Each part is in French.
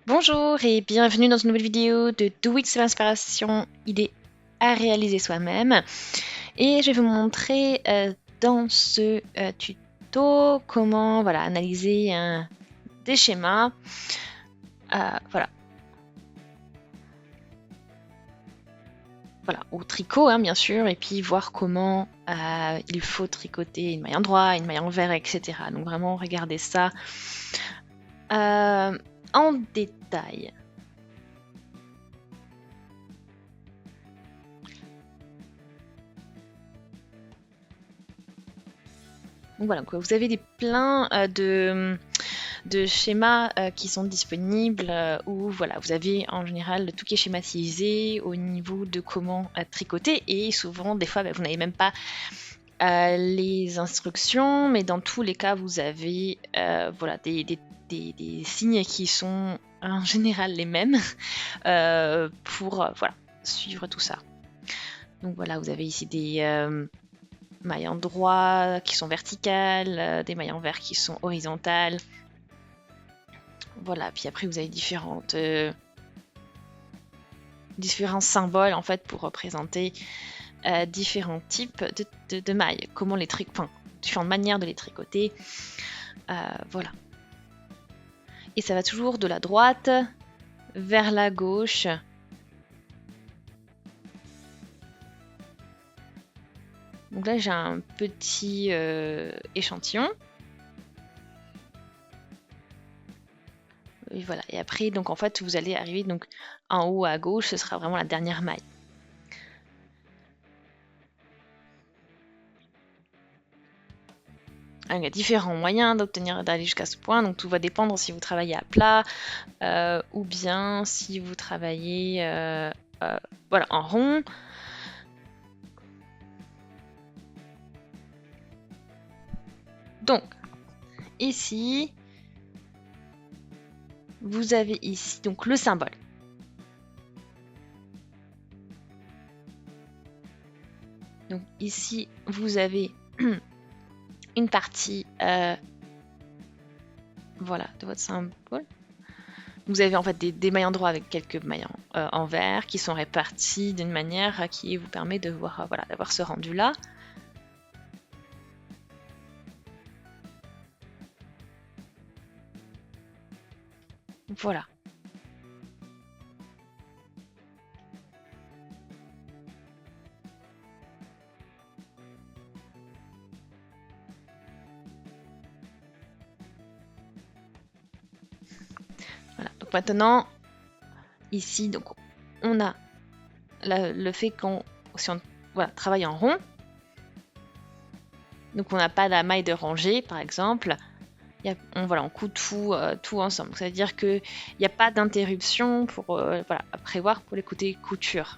Bonjour et bienvenue dans une nouvelle vidéo de Do It sur l'inspiration, idée à réaliser soi-même. Et je vais vous montrer dans ce tuto comment analyser des schémas. Voilà, au tricot bien sûr, et puis voir comment il faut tricoter une maille en droit, une maille en vert, etc. Donc vraiment regarder ça en détail. Donc voilà, vous avez plein de schémas qui sont disponibles où vous avez en général tout qui est schématisé au niveau de comment tricoter, et souvent des fois vous n'avez même pas les instructions, mais dans tous les cas vous avez des signes qui sont en général les mêmes pour suivre tout ça. Donc voilà, vous avez ici des mailles en droit qui sont verticales, des mailles en vert qui sont horizontales. Voilà, puis après vous avez différents symboles en fait pour représenter différents types de mailles, comment les différentes manières de les tricoter. Voilà. Et ça va toujours de la droite vers la gauche. Donc là j'ai un petit échantillon. Et voilà. Et après donc en fait vous allez arriver donc en haut à gauche, ce sera vraiment la dernière maille. Il y a différents moyens d'aller jusqu'à ce point, donc tout va dépendre si vous travaillez à plat ou bien si vous travaillez en rond. Donc ici vous avez ici donc le symbole. Donc ici vous avez une partie de votre symbole. Vous avez en fait des mailles en droit avec quelques mailles en vert qui sont réparties d'une manière qui vous permet de voir d'avoir ce rendu là. Voilà. Voilà. Donc maintenant, ici, donc on a le fait si on travaille en rond, donc on n'a pas la maille de rangée par exemple. On coud tout ensemble. C'est-à-dire qu'il n'y a pas d'interruption pour à prévoir pour les côtés couture.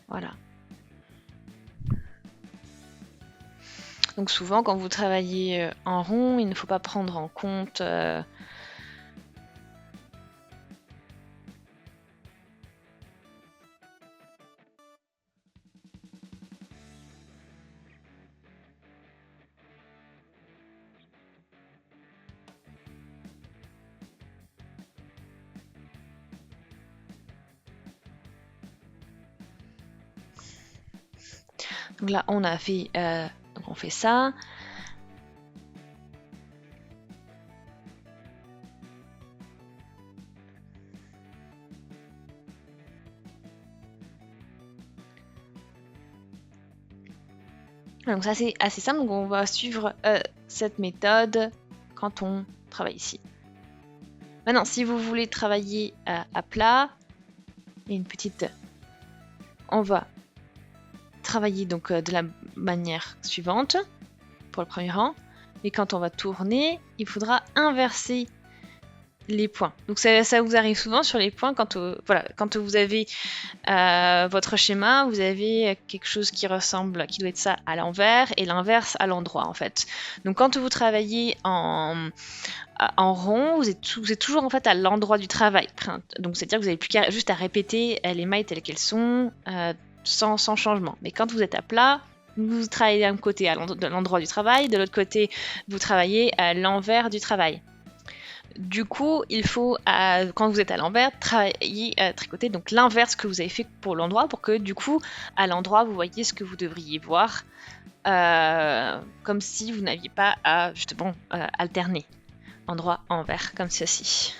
Voilà. Donc souvent quand vous travaillez en rond, il ne faut pas prendre en compte donc là on a fait donc on fait ça. Donc ça c'est assez simple, donc on va suivre cette méthode quand on travaille ici. Maintenant si vous voulez travailler à plat, on va travailler donc de la manière suivante pour le premier rang, et quand on va tourner, il faudra inverser les points. Donc ça vous arrive souvent sur les points quand vous avez votre schéma, vous avez quelque chose qui doit être ça à l'envers et l'inverse à l'endroit en fait. Donc quand vous travaillez en rond, vous êtes toujours en fait à l'endroit du travail. Donc c'est-à-dire que vous n'avez plus juste à répéter les mailles telles qu'elles sont sans changement. Mais quand vous êtes à plat, vous travaillez d'un côté à l'endroit du travail, de l'autre côté, vous travaillez à l'envers du travail. Du coup, il faut, quand vous êtes à l'envers, tricoter donc l'inverse que vous avez fait pour l'endroit, pour que du coup, à l'endroit, vous voyez ce que vous devriez voir, comme si vous n'aviez pas à justement alterner endroit envers comme ceci.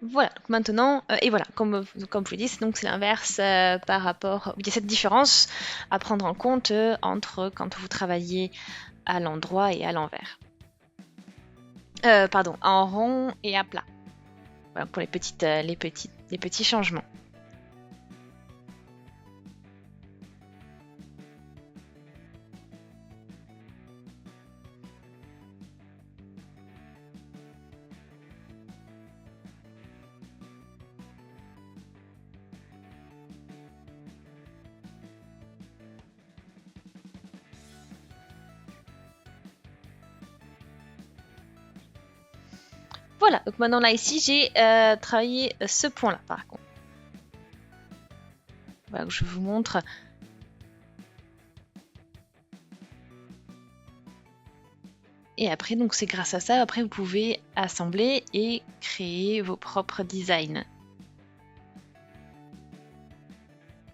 Voilà, donc maintenant, et voilà, comme je vous l'ai dit, donc c'est l'inverse par rapport. Il y a cette différence à prendre en compte entre quand vous travaillez à l'endroit et à l'envers. Pardon, en rond et à plat. Voilà, pour les petits changements. Voilà, donc maintenant là ici j'ai travaillé ce point là par contre. Voilà, je vous montre. Et après, donc c'est grâce à ça, après vous pouvez assembler et créer vos propres designs.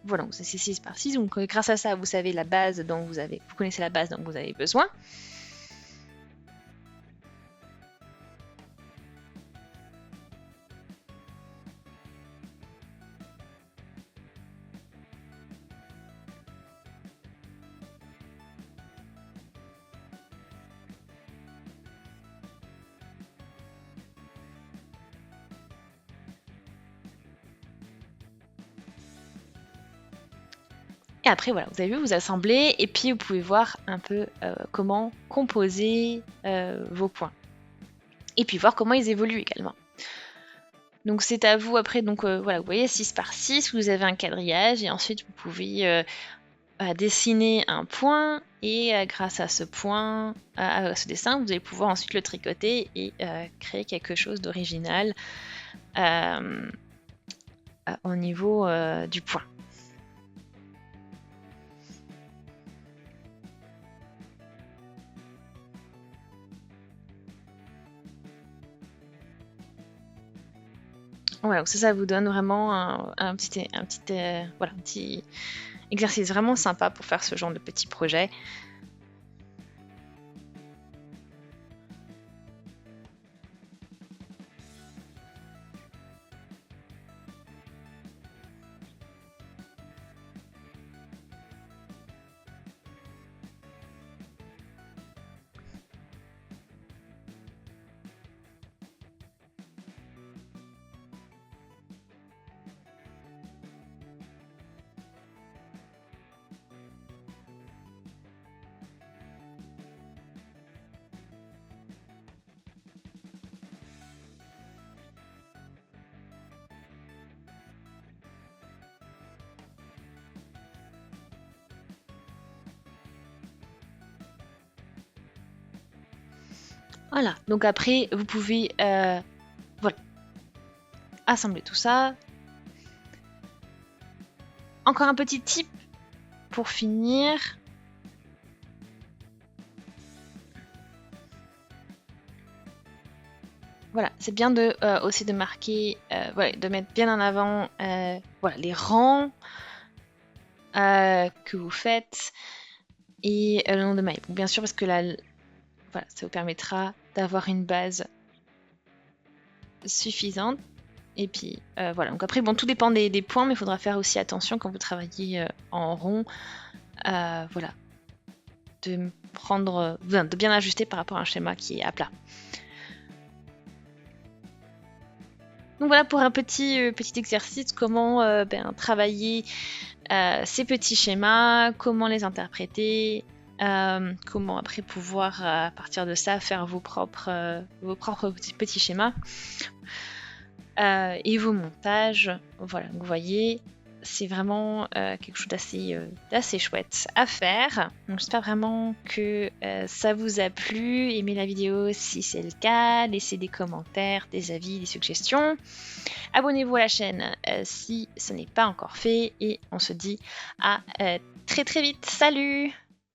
Voilà, donc c'est 6 par 6, donc grâce à ça vous savez la base dont vous connaissez la base dont vous avez besoin. Et après, voilà, vous avez vu, vous assemblez, et puis vous pouvez voir un peu comment composer vos points. Et puis voir comment ils évoluent également. Donc c'est à vous après, donc voilà, vous voyez 6 par 6, vous avez un quadrillage, et ensuite vous pouvez dessiner un point, et grâce à ce point, à ce dessin, vous allez pouvoir ensuite le tricoter et créer quelque chose d'original au niveau du point. Voilà, donc ça vous donne vraiment un petit exercice vraiment sympa pour faire ce genre de petit projet. Voilà, donc après vous pouvez voilà, assembler tout ça. Encore un petit tip pour finir. Voilà, c'est bien de aussi de marquer, voilà, de mettre bien en avant voilà, les rangs que vous faites et le nombre de mailles. Bon, bien sûr, parce que là, voilà, ça vous permettra d'avoir une base suffisante. Et puis voilà, donc après, bon, tout dépend des points, mais il faudra faire aussi attention quand vous travaillez en rond, voilà, de bien ajuster par rapport à un schéma qui est à plat. Donc voilà pour un petit exercice, comment travailler ces petits schémas, comment les interpréter, comment après pouvoir à partir de ça faire vos propres petits schémas et vos montages. Voilà, vous voyez, c'est vraiment quelque chose d'assez chouette à faire. Donc j'espère vraiment que ça vous a plu. Aimez la vidéo si c'est le cas. Laissez des commentaires, des avis, des suggestions. Abonnez-vous à la chaîne si ce n'est pas encore fait. Et on se dit à très très vite. Salut!